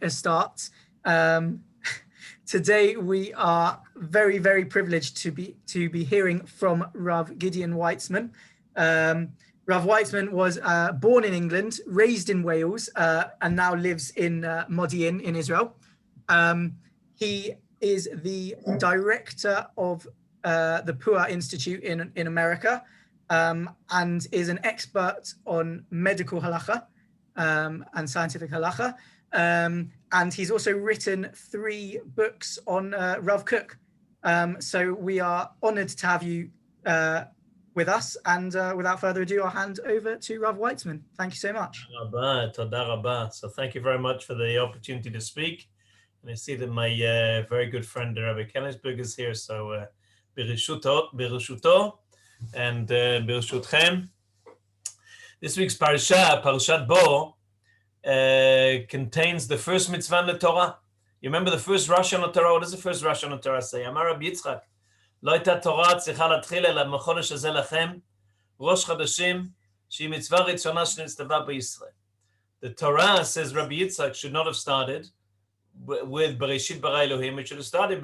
start. Today we are very, very privileged to be hearing from Rav Gidon Weitzman. Rav Weitzman was born in England, raised in Wales, and now lives in Modi'in in Israel. He is the director of the Pua Institute in America, and is an expert on medical halacha and scientific halacha. And he's also written 3 books on Rav Kook. So we are honored to have you with us. And without further ado, I'll hand over to Rav Weitzman. Thank you so much. Toda rabba. So thank you very much for the opportunity to speak. And I see that my very good friend Rabbi Kellersberg is here. So Birushuto and Birushutchem. This week's Parashat Bo, contains the first mitzvah in the Torah. You remember the first Rashi on the Torah? What does the first Rashi on the Torah say? Amar Rabbi Yitzchak, lo הייתה תורה צריכה להתחיל אלא מהחודש הזה לכם, ראש חודשים, שהיא מצווה ראשונה שנצטווה בישראל. The Torah, says Rabbi Yitzchak, should not have started with Bereshit bara Elohim. It should have started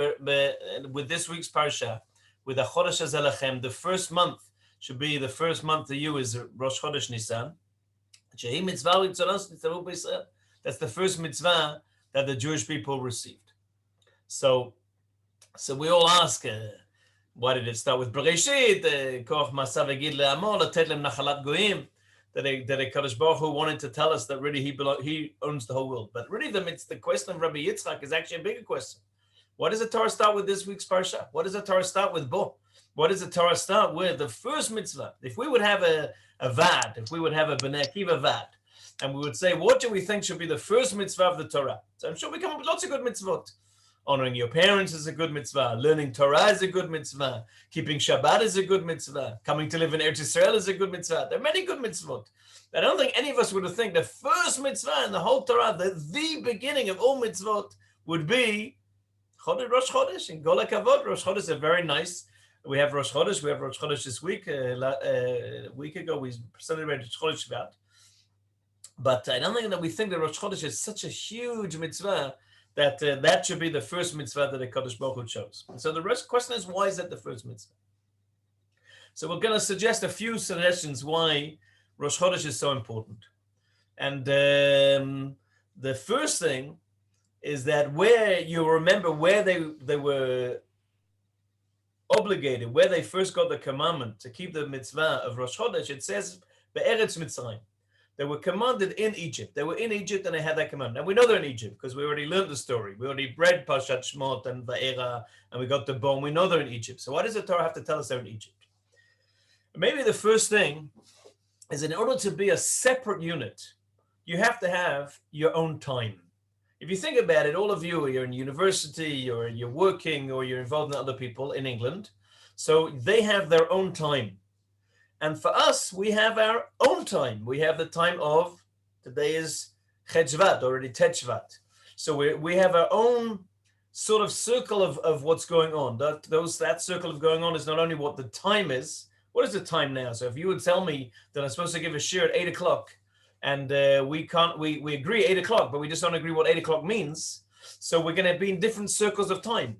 with this week's parasha, with HaChodesh Hazeh Lachem. The first month should be the first month to you is Rosh Chodesh Nisan. That's the first mitzvah that the Jewish people received. So we all ask, why did it start with Bereshit? Koch Masav Egid Le'amor Latet Lem Nachalat Goyim. That Kadosh Baruch Hu wanted to tell us that really he owns the whole world. But really the question of Rabbi Yitzchak is actually a bigger question. Why does the Torah start with this week's parsha? What does the Torah start with Bo? What does the Torah start with? The first mitzvah. If we would have a vad, if we would have a Bnei Akiva vad, and we would say, what do we think should be the first mitzvah of the Torah? So I'm sure we come up with lots of good mitzvot. Honoring your parents is a good mitzvah. Learning Torah is a good mitzvah. Keeping Shabbat is a good mitzvah. Coming to live in Eretz Yisrael is a good mitzvah. There are many good mitzvot. I don't think any of us would have think the first mitzvah in the whole Torah, the beginning of all mitzvot, would be Chodesh Rosh Chodesh. And Gol HaKavod, Rosh Chodesh is very nice. We have Rosh Chodesh. We have Rosh Chodesh this week. A week ago, we celebrated Chodesh Shabbat. But I don't think that we think that Rosh Chodesh is such a huge mitzvah that that should be the first mitzvah that the Kadosh Baruch Hu chose. And so the question is, why is that the first mitzvah? So we're going to suggest a few suggestions why Rosh Chodesh is so important. And the first thing is that where you remember where they were obligated, where they first got the commandment to keep the mitzvah of Rosh Chodesh, it says, Be'eretz Mitzrayim. They were commanded in Egypt. They were in Egypt and they had that command. And we know they're in Egypt because we already learned the story. We already read Parshat Shmot and Va'era, and we got the bone. We know they're in Egypt. So why does the Torah have to tell us they're in Egypt? Maybe the first thing is, in order to be a separate unit, you have to have your own time. If you think about it, all of you, you're in university, or you're working, or you're involved in other people in England. So they have their own time. And for us, we have our own time. We have the time of, today is Chet Shvat, already Tet Shvat. So we have our own sort of circle of what's going on. That circle of going on is not only what the time is. What is the time now? So if you would tell me that I'm supposed to give a shiur at 8 o'clock, and we agree 8 o'clock, but we just don't agree what 8 o'clock means. So we're going to be in different circles of time.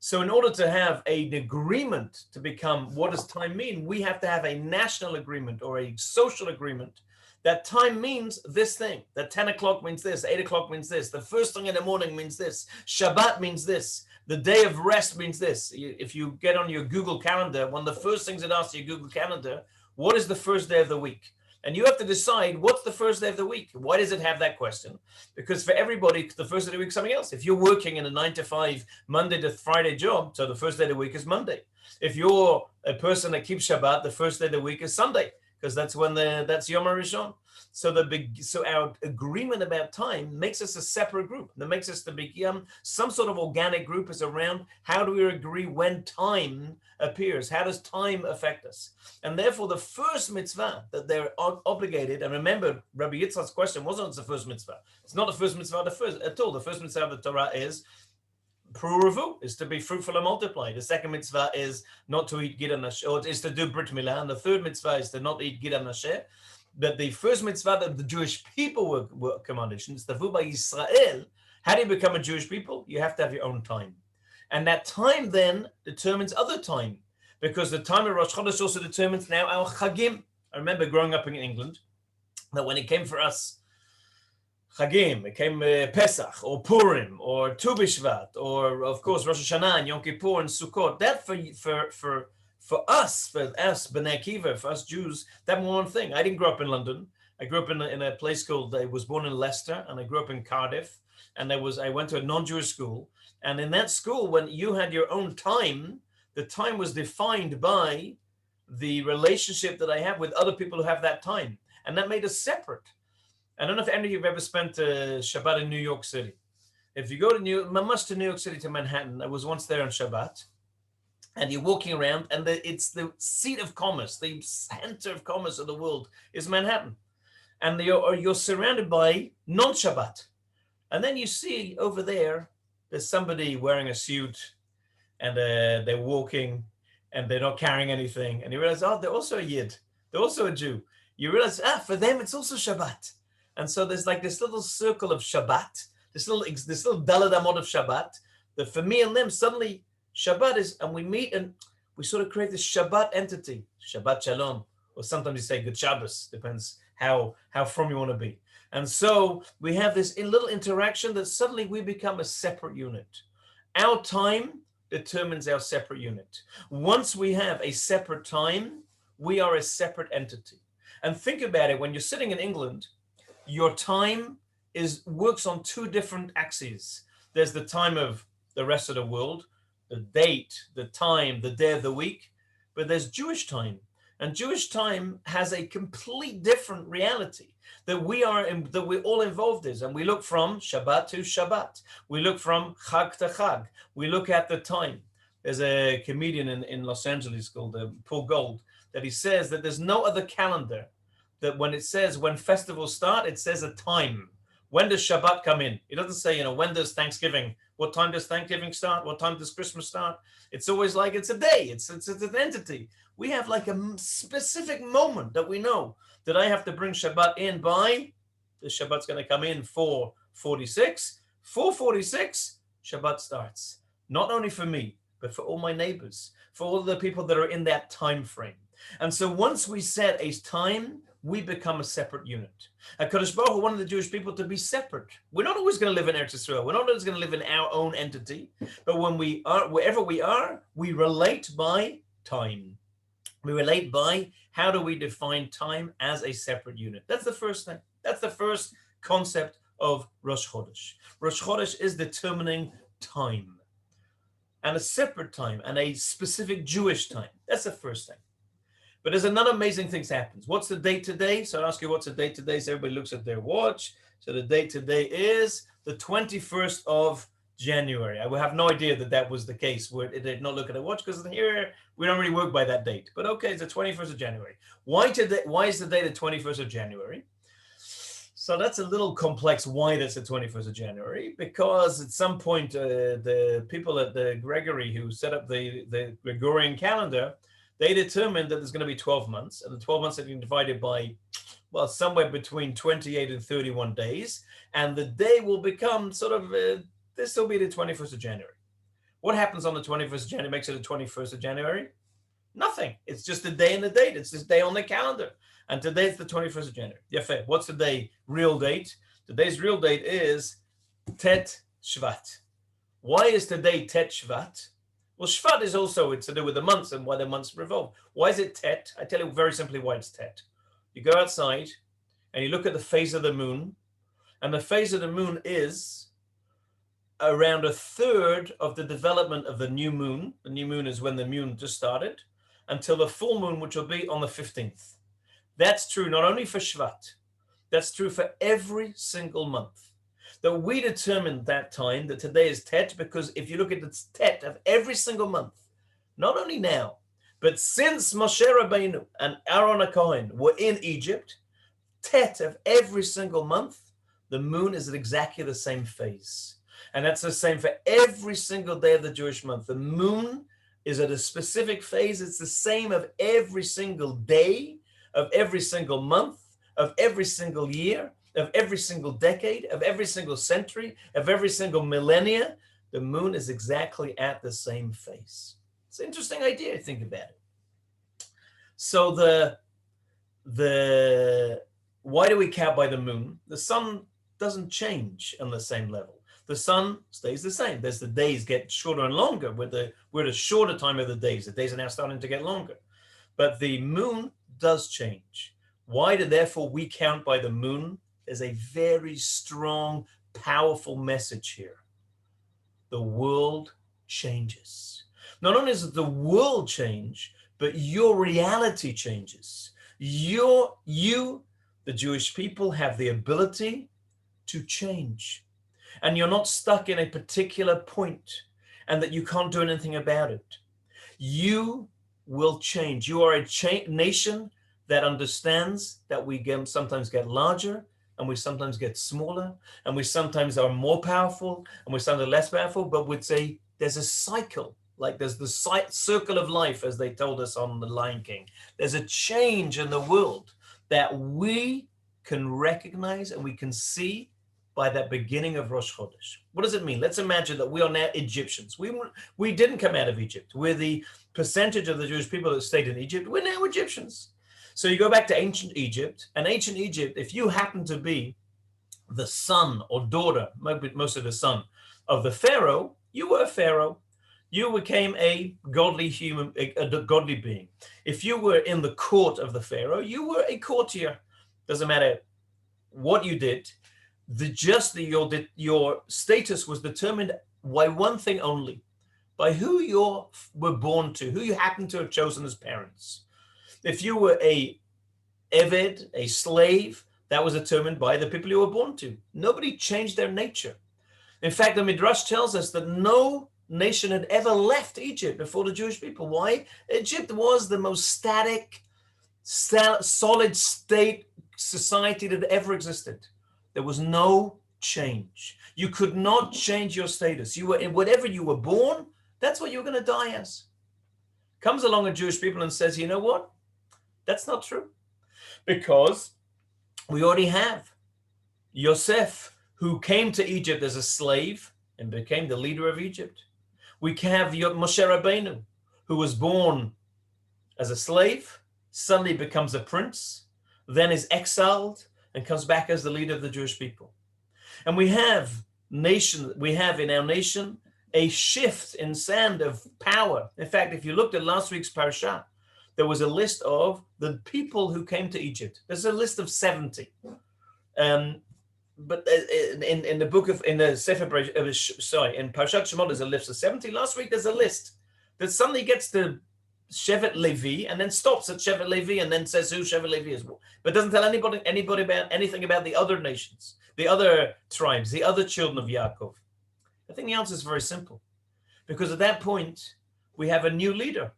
So in order to have an agreement to become, what does time mean? We have to have a national agreement or a social agreement that time means this thing, that 10 o'clock means this, 8 o'clock means this, the first thing in the morning means this, Shabbat means this, the day of rest means this. If you get on your Google Calendar, one of the first things it asks your Google Calendar, what is the first day of the week? And you have to decide what's the first day of the week. Why does it have that question? Because for everybody, the first day of the week is something else. If you're working in a 9 to 5, Monday to Friday job, so the first day of the week is Monday. If you're a person that keeps Shabbat, the first day of the week is Sunday, because that's when that's Yom HaRishon. So our agreement about time makes us a separate group. That makes us to become some sort of organic group is around how do we agree when time appears? How does time affect us? And therefore, the first mitzvah that they're obligated, and remember, Rabbi Yitzchak's question wasn't the first mitzvah. It's not the first mitzvah at all. The first mitzvah of the Torah is Pruruvu, is to be fruitful and multiply. The second mitzvah is not to eat Gidon Asher, or is to do Brit Milah. And the third mitzvah is to not eat Gidon Asher. But the first mitzvah that the Jewish people were commanded, Shnitztavu by Yisrael, How do you become a Jewish people? You have to have your own time. And that time then determines other time, because the time of Rosh Chodesh also determines now our Chagim. I remember growing up in England, that when it came for us, Chagim, it came Pesach or Purim or Tu B'Shvat or of course Rosh Hashanah and Yom Kippur and Sukkot. That for us B'nai Akiva, for us Jews, that was one thing. I didn't grow up in London. I grew up in a place called, I was born in Leicester, and I grew up in Cardiff, and I went to a non-Jewish school. And in that school, when you had your own time, the time was defined by the relationship that I have with other people who have that time. And that made us separate. I don't know if any of you have ever spent Shabbat in New York City. If you go to New York City to Manhattan, I was once there on Shabbat, and you're walking around, and it's the seat of commerce, the center of commerce of the world is Manhattan. And you're surrounded by non-Shabbat. And then you see over there's somebody wearing a suit, and they're walking, and they're not carrying anything. And you realize, oh, they're also a Yid. They're also a Jew. You realize, for them, it's also Shabbat. And so there's like this little circle of Shabbat, this little Daled Amot of Shabbat, that for me and them, suddenly Shabbat is, and we meet and we sort of create this Shabbat entity, Shabbat Shalom, or sometimes you say Good Shabbos, depends how from you want to be. And so we have this little interaction that suddenly we become a separate unit. Our time determines our separate unit. Once we have a separate time, we are a separate entity. And think about it, when you're sitting in England, your time works on two different axes. There's the time of the rest of the world, the date, the time, the day of the week, but there's Jewish time. And Jewish time has a complete different reality that we're all involved in. And we look from Shabbat to Shabbat. We look from Chag to Chag. We look at the time. There's a comedian in Los Angeles called Paul Gold, that he says that there's no other calendar that when it says when festivals start, it says a time. When does Shabbat come in? It doesn't say, when does Thanksgiving, what time does Thanksgiving start? What time does Christmas start? It's always like it's a day, it's an entity. We have like a specific moment that we know that I have to bring Shabbat in by, the Shabbat's going to come in 4:46. 4:46, Shabbat starts. Not only for me, but for all my neighbors, for all the people that are in that time frame. And so once we set a time, we become a separate unit. HaKadosh Baruch Hu wanted the Jewish people to be separate. We're not always going to live in Eretz Yisrael. We're not always going to live in our own entity. But when we are, wherever we are, we relate by time. We relate by how do we define time as a separate unit. That's the first thing. That's the first concept of Rosh Chodesh. Rosh Chodesh is determining time, and a separate time, and a specific Jewish time. That's the first thing. But there's another amazing thing that happens. What's the date today? So I ask you, what's the date today? So everybody looks at their watch. So the date today is the 21st of January. I would have no idea that was the case where they did not look at a watch, because here we don't really work by that date. But okay, it's the 21st of January. Why is the day the 21st of January? So that's a little complex why that's the 21st of January, because at some point the people at the Gregory who set up the Gregorian calendar, they determined that there's going to be 12 months, and the 12 months have been divided by, well, somewhere between 28 and 31 days, and the day will become sort of, this will be the 21st of January. What happens on the 21st of January makes it the 21st of January? Nothing. It's just the day and the date. It's this day on the calendar. And today it's the 21st of January. Yafeh. What's the day real date? Today's real date is Tet Shvat. Why is today Tet Shvat? Well, Shvat is also, it's to do with the months and why the months revolve. Why is it Tet? I tell you very simply why it's Tet. You go outside and you look at the phase of the moon, and the phase of the moon is around a third of the development of the new moon. The new moon is when the moon just started, until the full moon, which will be on the 15th. That's true not only for Shvat, that's true for every single month. That we determined that time, that today is Tet, because if you look at the Tet of every single month, not only now, but since Moshe Rabbeinu and Aaron HaKohen were in Egypt, Tet of every single month, the moon is at exactly the same phase. And that's the same for every single day of the Jewish month. The moon is at a specific phase. It's the same of every single day, of every single month, of every single year, of every single decade, of every single century, of every single millennia, the moon is exactly at the same face. It's an interesting idea to think about it. So why do we count by the moon? The sun doesn't change on the same level. The sun stays the same. There's the days get shorter and longer. We're at a shorter time of the days. The days are now starting to get longer. But the moon does change. Why do therefore we count by the moon? There's a very strong, powerful message here. The world changes. Not only does the world change, but your reality changes. You, the Jewish people, have the ability to change. And you're not stuck in a particular point and that you can't do anything about it. You will change. You are a nation that understands that we sometimes get larger and we sometimes get smaller and we sometimes are more powerful and we sometimes less powerful, but we'd say there's a cycle. Like there's the circle of life, as they told us on The Lion King. There's a change in the world that we can recognize and we can see by that beginning of Rosh Chodesh. What does it mean? Let's imagine that we are now Egyptians. We didn't come out of Egypt. We're the percentage of the Jewish people that stayed in Egypt. We're now Egyptians. So you go back to ancient Egypt, and ancient Egypt, if you happen to be the son or daughter, most of the son of the Pharaoh, you were a Pharaoh. You became a godly human, a godly being. If you were in the court of the Pharaoh, you were a courtier. Doesn't matter what you did. Your status was determined by one thing only, by who you were born to, who you happened to have chosen as parents. If you were a eved, a slave, that was determined by the people you were born to. Nobody changed their nature. In fact, the Midrash tells us that no nation had ever left Egypt before the Jewish people. Why? Egypt was the most static, solid state society that ever existed. There was no change. You could not change your status. You were in whatever you were born, that's what you were going to die as. Comes along a Jewish people and says, you know what? That's not true. Because we already have Yosef, who came to Egypt as a slave and became the leader of Egypt. We have Moshe Rabbeinu, who was born as a slave, suddenly becomes a prince, then is exiled and comes back as the leader of the Jewish people. And we have in our nation a shift in sand of power. In fact, if you looked at last week's parasha, there was a list of the people who came to Egypt. There's a list of 70. But in the book of, in the Sefer, in Parashat Shemot, there's a list of 70. Last week, there's a list that suddenly gets to Shevet Levi and then stops at Shevet Levi and then says who Shevet Levi is, but doesn't tell anybody about anything about the other nations, the other tribes, the other children of Yaakov. I think the answer is very simple, because at that point we have a new leader.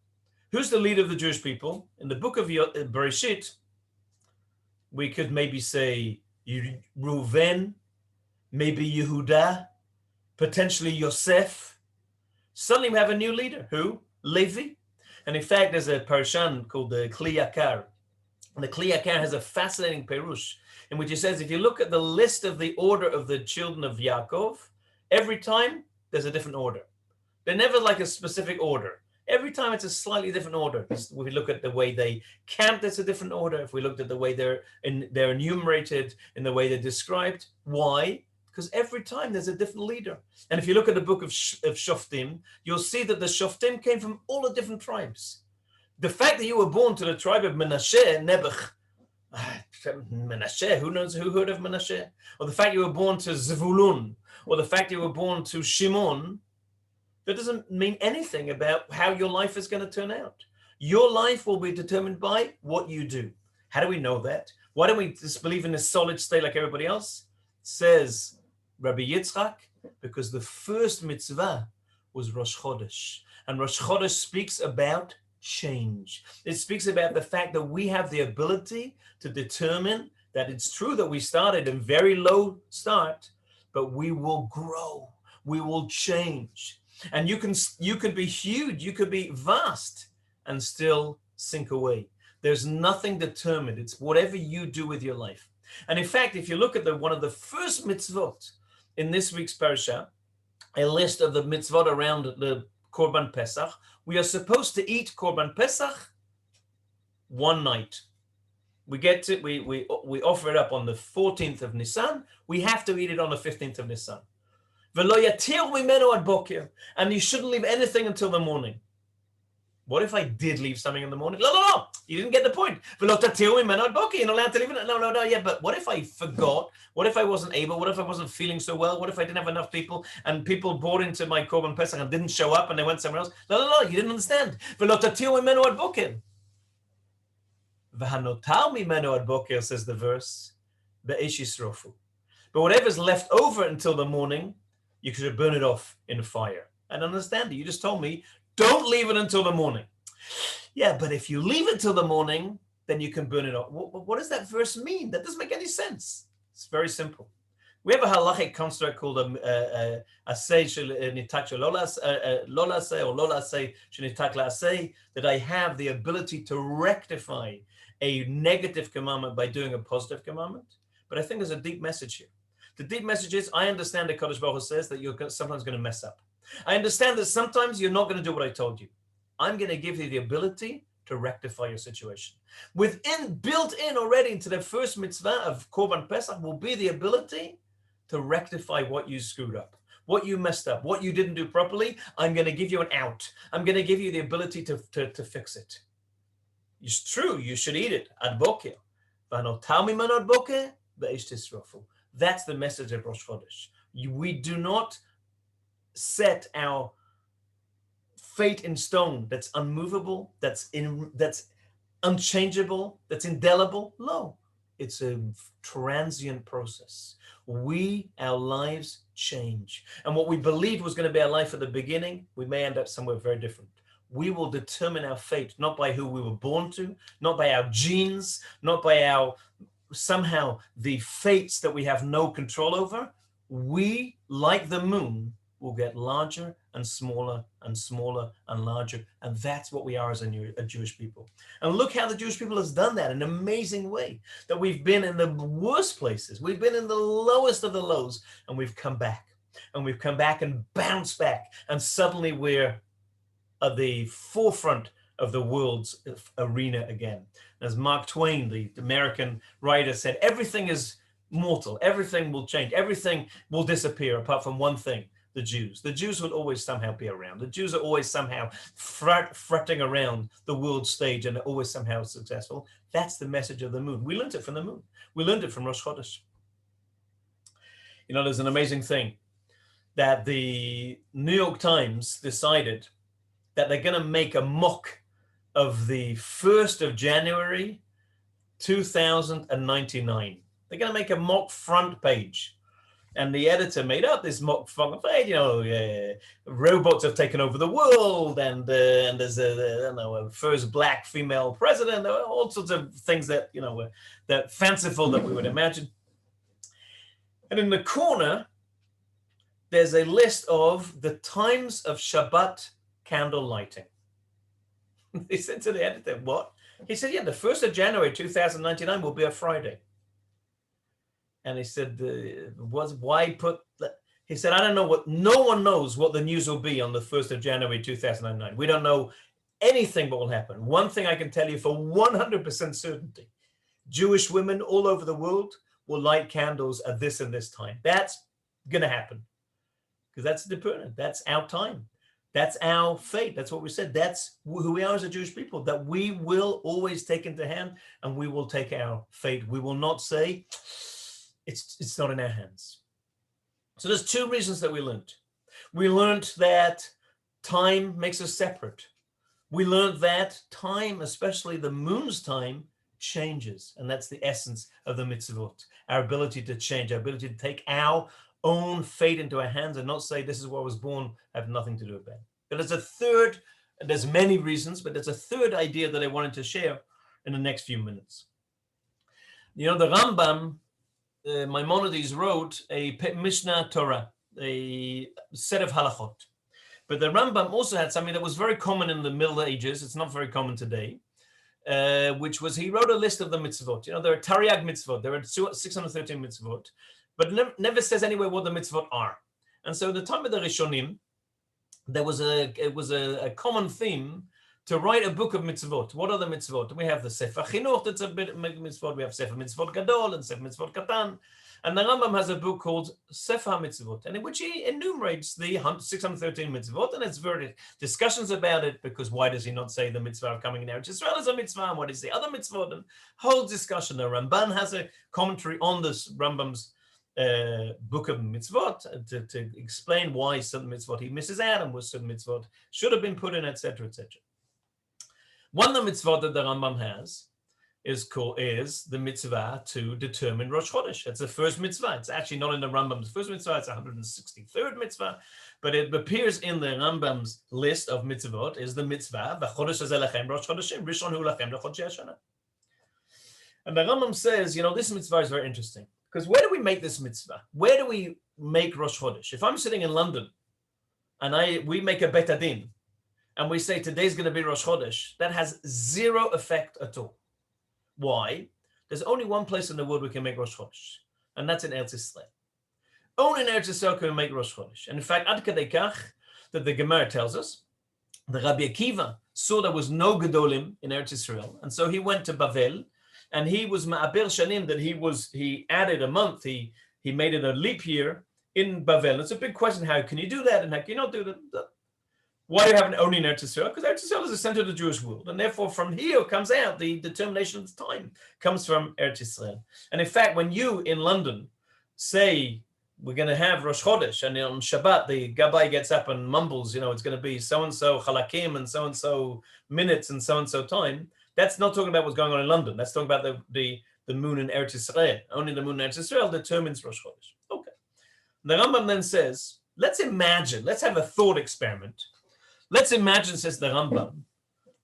Who's the leader of the Jewish people? In the book of Bereshit, we could maybe say Reuven, maybe Yehuda, potentially Yosef. Suddenly we have a new leader. Who? Levi. And in fact, there's a parashan called the Kli Yakar. And the Kli Yakar has a fascinating perush in which it says, if you look at the list of the order of the children of Yaakov, every time there's a different order. They're never like a specific order. Every time it's a slightly different order. If we look at the way they camped, it's a different order. If we looked at the way they're enumerated, in the way they're described. Why? Because every time there's a different leader. And if you look at the book of Shoftim, you'll see that the Shoftim came from all the different tribes. The fact that you were born to the tribe of Menashe, Nebuch, Menashe, who knows, who heard of Menashe? Or the fact you were born to Zvulun, or the fact you were born to Shimon, that doesn't mean anything about how your life is going to turn out. Your life will be determined by what you do. How do we know that? Why don't we just believe in a solid state like everybody else? Says Rabbi Yitzchak, because the first mitzvah was Rosh Chodesh. And Rosh Chodesh speaks about change. It speaks about the fact that we have the ability to determine that it's true that we started in very low start, but we will grow. We will change. And you could be huge, you could be vast and still sink away. There's nothing determined. It's whatever you do with your life. And in fact, if you look at one of the first mitzvot in this week's parasha, a list of the mitzvot around the Korban Pesach, we are supposed to eat Korban Pesach one night. We offer it up on the 14th of Nisan. We have to eat it on the 15th of Nisan. And you shouldn't leave anything until the morning. What if I did leave something in the morning? No. You didn't get the point. You're not allowed to leave it. No. Yeah, but what if I forgot? What if I wasn't able? What if I wasn't feeling so well? What if I didn't have enough people and people bought into my Korban Pesach and didn't show up and they went somewhere else? No. You didn't understand. Says the verse. But whatever's left over until the morning, you could burn it off in a fire. And understand it. You just told me, don't leave it until the morning. Yeah, but if you leave it till the morning, then you can burn it off. What does that verse mean? That doesn't make any sense. It's very simple. We have a halachic construct called asay shenitak lo laseh or lo laseh shenitak laseh, that I have the ability to rectify a negative commandment by doing a positive commandment. But I think there's a deep message here. The deep message is, I understand that Kadosh Baruch Hu says that you're sometimes going to mess up. I understand that sometimes you're not going to do what I told you. I'm going to give you the ability to rectify your situation. Built in already into the first mitzvah of Korban Pesach will be the ability to rectify what you screwed up, what you messed up, what you didn't do properly. I'm going to give you an out. I'm going to give you the ability to fix it. It's true, you should eat it ad boker. That's the message of Rosh Chodesh. We do not set our fate in stone that's unmovable, that's unchangeable, that's indelible. No, it's a transient process. Our lives change. And what we believed was going to be our life at the beginning, we may end up somewhere very different. We will determine our fate, not by who we were born to, not by our genes, not by somehow the fates that we have no control over. We, like the moon, will get larger and smaller and smaller and larger. And that's what we are as a Jewish people. And look how the Jewish people has done that in an amazing way, that we've been in the worst places. We've been in the lowest of the lows, and we've come back. And we've come back and bounced back. And suddenly we're at the forefront of the world's arena again. As Mark Twain, the American writer, said, everything is mortal. Everything will change. Everything will disappear apart from one thing. The Jews. The Jews will always somehow be around. The Jews are always somehow fretting around the world stage and are always somehow successful. That's the message of the moon. We learned it from the moon. We learned it from Rosh Chodesh. You know, there's an amazing thing that the New York Times decided that they're going to make a mock of the 1st of January, 2099. They're going to make a mock front page. And the editor made up this mock front page, robots have taken over the world, and there's a first black female president, all sorts of things that, that fanciful that we would imagine. And in the corner, there's a list of the times of Shabbat candle lighting. They said to the editor, what? He said, yeah, the 1st of January, 2099 will be a Friday. And he said, why put that? He said, I don't know no one knows what the news will be on the 1st of January, 2009. We don't know anything what will happen. One thing I can tell you for 100% certainty, Jewish women all over the world will light candles at this and this time. That's going to happen because that's the permanent. That's our time. That's our fate. That's what we said. That's who we are as a Jewish people, that we will always take into hand and we will take our fate. We will not say, it's not in our hands. So there's two reasons that we learned. We learned that time makes us separate. We learned that time, especially the moon's time, changes. And that's the essence of the mitzvot. Our ability to change, our ability to take our own fate into our hands and not say, this is where I was born, I have nothing to do with that. But there's many reasons, but there's a third idea that I wanted to share in the next few minutes. The Rambam, Maimonides, wrote a Mishnah Torah, a set of halachot. But the Rambam also had something that was very common in the Middle Ages. It's not very common today. which was, he wrote a list of the mitzvot. You know, there are Tariag mitzvot, there are 613 mitzvot, but never says anywhere what the mitzvot are. And so at the time of the Rishonim, it was a common theme to write a book of mitzvot. What are the mitzvot? We have the Sefer Chinuch, that's a bit of mitzvot. We have Sefer Mitzvot Gadol and Sefer Mitzvot Katan. And the Rambam has a book called Sefer Mitzvot, and in which he enumerates the 613 mitzvot, and it's very discussions about it, because why does he not say the mitzvah of coming in Eretz Yisrael is a mitzvah, and what is the other mitzvot? And whole discussion. The Ramban has a commentary on this Rambam's book of mitzvot to explain why certain mitzvot he misses out and what certain mitzvot should have been put in, etc., etc. One of the mitzvot that the Rambam has is the mitzvah to determine Rosh Chodesh. It's the first mitzvah. It's actually not in the Rambam's first mitzvah. It's 163rd mitzvah, but it appears in the Rambam's list of mitzvot is the mitzvah v'chodesh hazeh lachem Rosh Chodeshim rishon hu lachem lechodshei hashana. And the Rambam says, you know, this mitzvah is very interesting, because where do we make this mitzvah? Where do we make Rosh Chodesh? If I'm sitting in London and we make a bet adin and we say today's going to be Rosh Chodesh, that has zero effect at all. Why? There's only one place in the world we can make Rosh Chodesh, and that's in Eretz Yisrael. Only in Eretz Yisrael can we make Rosh Chodesh. And in fact, ad kadei kach, that the Gemara tells us, the Rabbi Akiva saw there was no Gedolim in Eretz Yisrael, and so he went to Bavel, and he was ma'aber shanim, that he added a month, he made it a leap year in Bavel. It's a big question, how can you do that, and how can you not do that? Why do you have it only in Eretz Yisrael? Because Eretz Yisrael is the center of the Jewish world, and therefore from here comes out the determination of the time comes from Eretz Yisrael. And in fact, when you in London say we're going to have Rosh Chodesh, and on Shabbat the Gabbai gets up and mumbles, you know, it's going to be so and so chalakim and so minutes and so time. That's not talking about what's going on in London. That's talking about the moon in Eretz Yisrael. Only the moon in Eretz Yisrael determines Rosh Chodesh. Okay. The Rambam then says, let's have a thought experiment. Let's imagine, says the Rambam,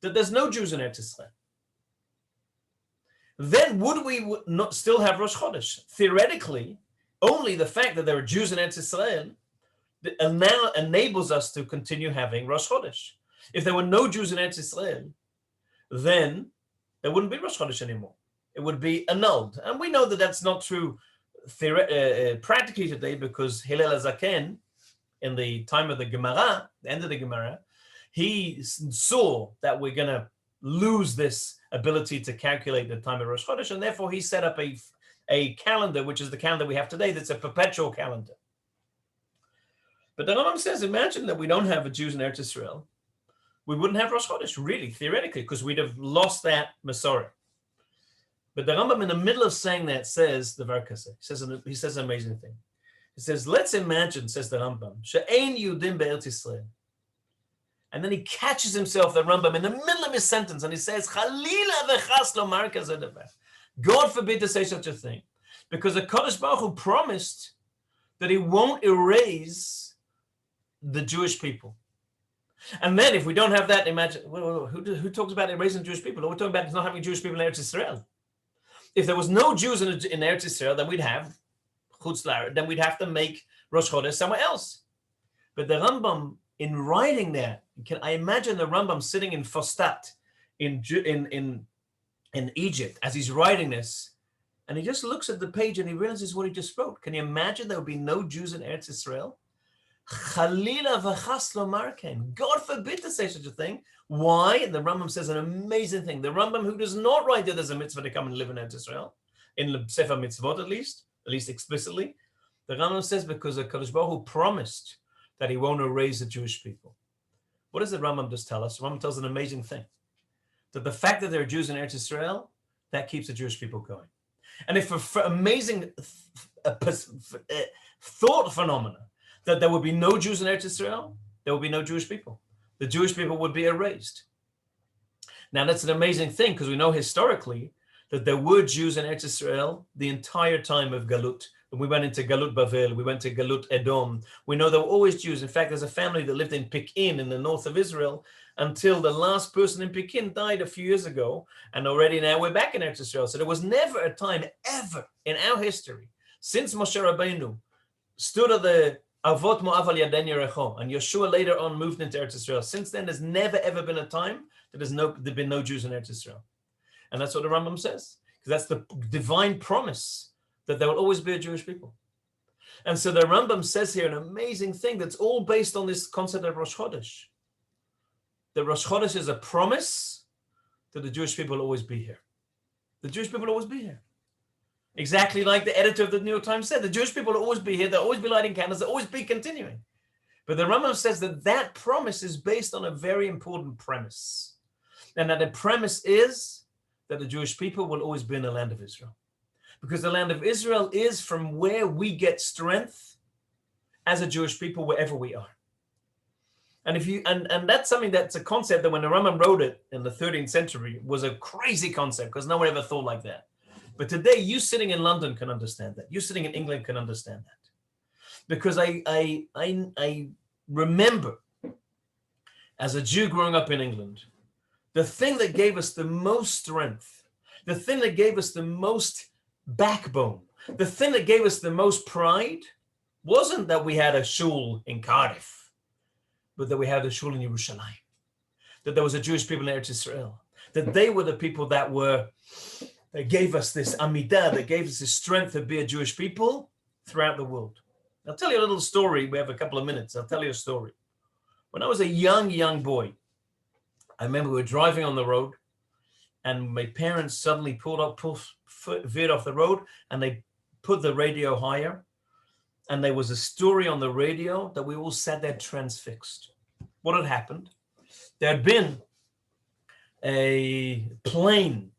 that there's no Jews in Eretz Yisrael. Then would we not still have Rosh Chodesh? Theoretically, only the fact that there are Jews in Eretz Yisrael now enables us to continue having Rosh Chodesh. If there were no Jews in Eretz Yisrael, then there wouldn't be Rosh Chodesh anymore. It would be annulled. And we know that that's not true practically today, because Hillel HaZaken, in the time of the Gemara, the end of the Gemara, he saw that we're going to lose this ability to calculate the time of Rosh Chodesh, and therefore he set up a calendar, which is the calendar we have today, that's a perpetual calendar. But the Rambam says, imagine that we don't have a Jews in Eretz Yisrael. We wouldn't have Rosh Chodesh, really, theoretically, because we'd have lost that Masorah. But the Rambam, in the middle of saying that, says the Varkase. He says an amazing thing. He says, let's imagine, says the Rambam, she'ein Yudim be'Eretz Yisrael. And then he catches himself, the Rambam, in the middle of his sentence, and he says, Chalila v'chas lomar kazeh davar. God forbid to say such a thing, because the Kodesh Baruch Hu promised that he won't erase the Jewish people. And then if we don't have that, imagine, who talks about erasing Jewish people? We're talking about not having Jewish people in Eretz Yisrael. If there was no Jews in Eretz Yisrael, then we'd have then we'd have to make Rosh Chodesh somewhere else. But the Rambam, in writing that, I imagine the Rambam sitting in Fostat in Egypt as he's writing this, and he just looks at the page and he realizes what he just wrote. Can you imagine there would be no Jews in Eretz Yisrael? Chalila v'chas lomar ken. God forbid to say such a thing. Why? And the Rambam says an amazing thing. The Rambam, who does not write that there's a mitzvah to come and live in Eretz Yisrael, in the Sefer Mitzvot at least explicitly, the Rambam says because the Kadosh Baruch Hu promised that he won't erase the Jewish people. What does the Rambam just tell us? The Rambam tells an amazing thing, that the fact that there are Jews in Eretz Yisrael, that keeps the Jewish people going. And if for amazing thought phenomena, that there would be no Jews in Eretz Yisrael, there would be no Jewish people. The Jewish people would be erased. Now that's an amazing thing, because we know historically that there were Jews in Eretz Yisrael the entire time of Galut. When we went into Galut Bavel, we went to Galut Edom. We know there were always Jews. In fact, there's a family that lived in Pekin in the north of Israel until the last person in Pekin died a few years ago. And already now we're back in Eretz Yisrael. So there was never a time ever in our history, since Moshe Rabbeinu stood at the Avot Mo'av al Yaden Yerecho, and Yeshua later on moved into Eretz Yisrael. Since then, there's never ever been a time that there've been no Jews in Eretz Yisrael. And that's what the Rambam says, because that's the divine promise that there will always be a Jewish people. And so the Rambam says here an amazing thing that's all based on this concept of Rosh Chodesh. That Rosh Chodesh is a promise that the Jewish people will always be here. The Jewish people will always be here. Exactly like the editor of the New York Times said, the Jewish people will always be here, they'll always be lighting candles, they'll always be continuing. But the Rambam says that that promise is based on a very important premise. And that the premise is that the Jewish people will always be in the land of Israel. Because the land of Israel is from where we get strength as a Jewish people, wherever we are. And if you and that's something that's a concept that when the Rambam wrote it in the 13th century was a crazy concept because no one ever thought like that. But today, you sitting in London can understand that. You sitting in England can understand that. Because I remember as a Jew growing up in England, the thing that gave us the most strength, the thing that gave us the most backbone, the thing that gave us the most pride wasn't that we had a shul in Cardiff, but that we had a shul in Yerushalayim, that there was a Jewish people in Eretz Israel, that they were the people that gave us this amidah, that gave us this strength to be a Jewish people throughout the world. I'll tell you a little story. We have a couple of minutes. I'll tell you a story. When I was a young boy, I remember we were driving on the road and my parents suddenly veered off the road and they put the radio higher. And there was a story on the radio that we all sat there transfixed. What had happened? There had been a plane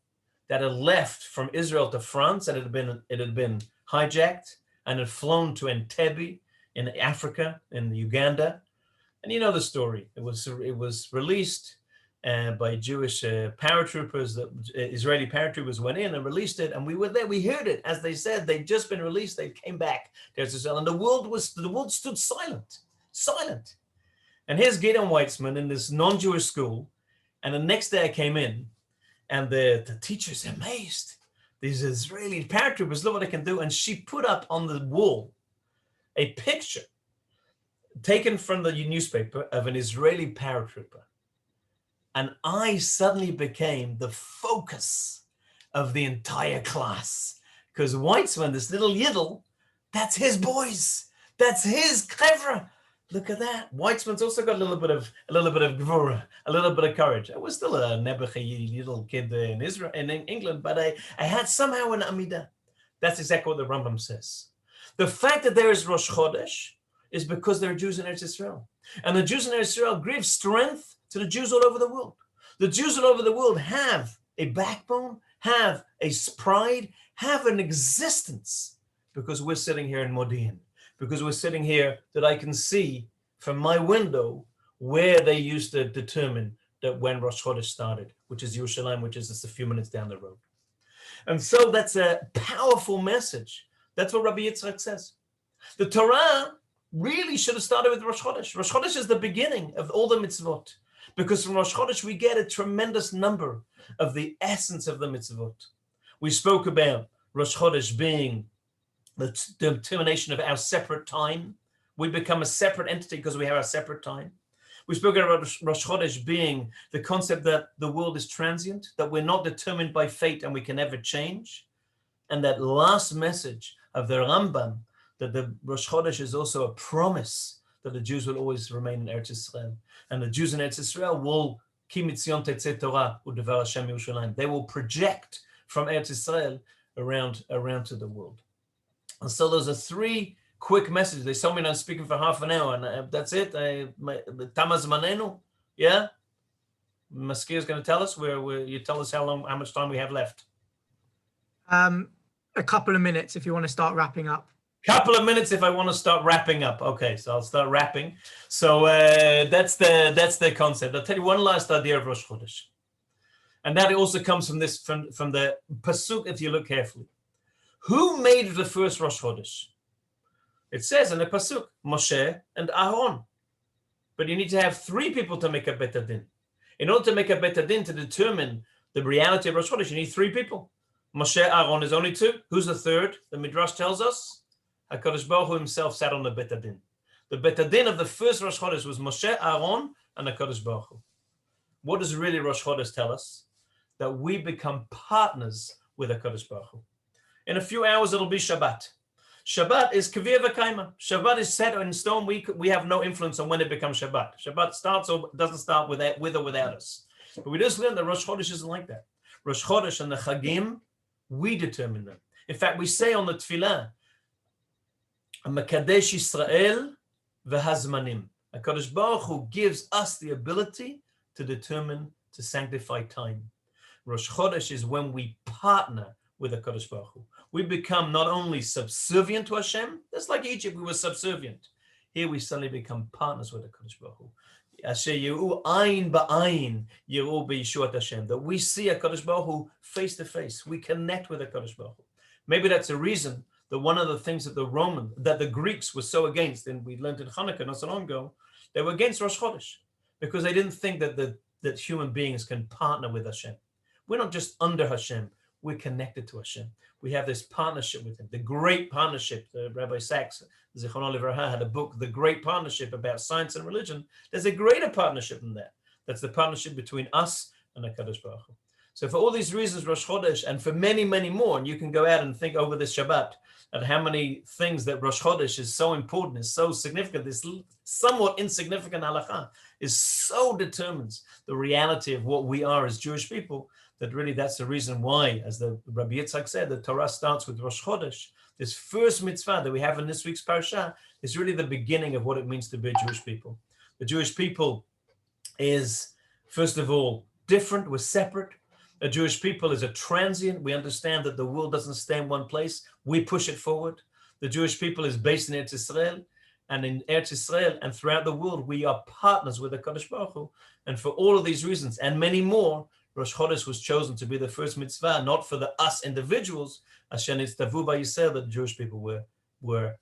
that had left from Israel to France, and it had been hijacked and had flown to Entebbe in Africa, in Uganda. And you know the story. It was released by Jewish paratroopers. That Israeli paratroopers went in and released it, and we were there. We heard it, as they said. They'd just been released. They came back to Israel, and the world stood silent. And here's Gidon Weitzman in this non-Jewish school, and the next day I came in, and the teacher's amazed. These Israeli paratroopers, look what they can do. And she put up on the wall a picture taken from the newspaper of an Israeli paratrooper. And I suddenly became the focus of the entire class. Because Weitzman, this little yiddle, that's his boys. That's his clever. Look at that. Weitzman's also got a little bit of gvura, a little bit of courage. I was still a nebuchadnezzar little kid in Israel, in England, but I had somehow an amidah. That's exactly what the Rambam says. The fact that there is Rosh Chodesh is because there are Jews in Eretz Israel. And the Jews in Eretz Israel give strength to the Jews all over the world. The Jews all over the world have a backbone, have a pride, have an existence because we're sitting here in Modi'in. Because we're sitting here that I can see from my window where they used to determine that when Rosh Chodesh started, which is Yerushalayim, which is just a few minutes down the road. And so that's a powerful message. That's what Rabbi Yitzchak says. The Torah really should have started with Rosh Chodesh. Rosh Chodesh is the beginning of all the mitzvot. Because from Rosh Chodesh, we get a tremendous number of the essence of the mitzvot. We spoke about Rosh Chodesh being the determination of our separate time. We become a separate entity because we have our separate time. We spoke about Rosh Chodesh being the concept that the world is transient, that we're not determined by fate and we can never change. And that last message of the Rambam, that the Rosh Chodesh is also a promise that the Jews will always remain in Eretz Israel. And the Jews in Eretz Israel will, Ki mitzion tetzeh Torah u'devar Hashem Yerushalayim. They will project from Eretz Israel around to the world. And so those are three quick messages. They told me I'm speaking for half an hour, and that's it. Tamaz manenu, yeah. Maskir is going to tell us where you tell us how much time we have left. A couple of minutes if you want to start wrapping up. Couple of minutes if I want to start wrapping up. Okay, so I'll start wrapping. So that's the concept. I'll tell you one last idea of Rosh Chodesh, and that also comes from the pasuk. If you look carefully. Who made the first Rosh Chodesh? It says in the pasuk, Moshe and Aaron. But you need to have three people to make a bet din. In order to make a bet din to determine the reality of Rosh Chodesh, you need three people. Moshe, Aaron is only two. Who's the third? The Midrash tells us HaKadosh Baruch Hu himself sat on the bet din. The bet din of the first Rosh Chodesh was Moshe, Aaron, and HaKadosh Baruch Hu. What does really Rosh Chodesh tell us? that we become partners with HaKadosh Baruch Hu. In a few hours, it'll be Shabbat. Shabbat is kavir v'kaima. Shabbat is set in stone. We have no influence on when it becomes Shabbat. Shabbat starts or doesn't start with or without us. But we just learned that Rosh Chodesh isn't like that. Rosh Chodesh and the Chagim, we determine them. In fact, we say on the Tefillah, Mekadesh Yisrael v'hazmanim. HaKadosh Baruch Hu gives us the ability to determine, to sanctify time. Rosh Chodesh is when we partner with HaKadosh Baruch Hu. We become not only subservient to Hashem, that's like Egypt, we were subservient. Here we suddenly become partners with HaKadosh Baruch Hu. Asher yiru ayin ba'ayin yiru b'yeshuat Hashem. That we see HaKadosh Baruch Hu face to face. We connect with HaKadosh Baruch Hu. Maybe that's a reason that one of the things that the Greeks were so against, and we learned in Hanukkah not so long ago, they were against Rosh Chodesh because they didn't think that human beings can partner with Hashem. We're not just under Hashem, we're connected to Hashem. We have this partnership with Him, the great partnership. Rabbi Sachs, Zichrono Livracha, had a book, The Great Partnership, about science and religion. There's a greater partnership than that. That's the partnership between us and HaKadosh Baruch Hu. So for all these reasons, Rosh Chodesh, and for many, many more, and you can go out and think over this Shabbat, at how many things that Rosh Chodesh is so important, is so significant, this somewhat insignificant halakha is so determines the reality of what we are as Jewish people, that really that's the reason why, as the Rabbi Yitzchak said, the Torah starts with Rosh Chodesh. This first mitzvah that we have in this week's parasha is really the beginning of what it means to be a Jewish people. The Jewish people is, first of all, different, we're separate. A Jewish people is a transient. We understand that the world doesn't stay in one place. We push it forward. The Jewish people is based in Eretz Israel, and in Eretz Israel and throughout the world, we are partners with the HaKadosh Baruch Hu. And for all of these reasons and many more, Rosh Chodesh was chosen to be the first mitzvah, not for us individuals, Asher nitztavu v'yisrael, that the Jewish people were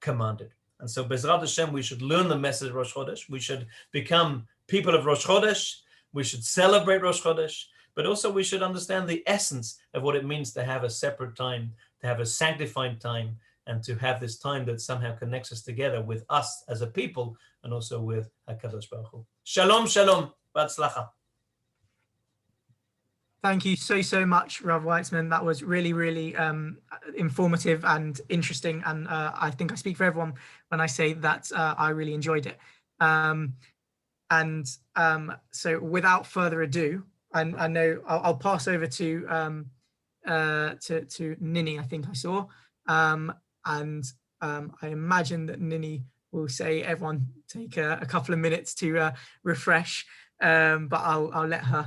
commanded. And so, Bezrat Hashem, we should learn the message of Rosh Chodesh. We should become people of Rosh Chodesh. We should celebrate Rosh Chodesh. But also we should understand the essence of what it means to have a separate time, to have a sanctified time, and to have this time that somehow connects us together with us as a people and also with HaKadosh Baruch Hu. Shalom, shalom, v'atzlacha. Thank you so much, Rav Weitzman. That was really, really informative and interesting. And I think I speak for everyone when I say that I really enjoyed it. So without further ado, I know I'll pass over to Nini, I think I saw. I imagine that Nini will say everyone take a couple of minutes to refresh, but I'll let her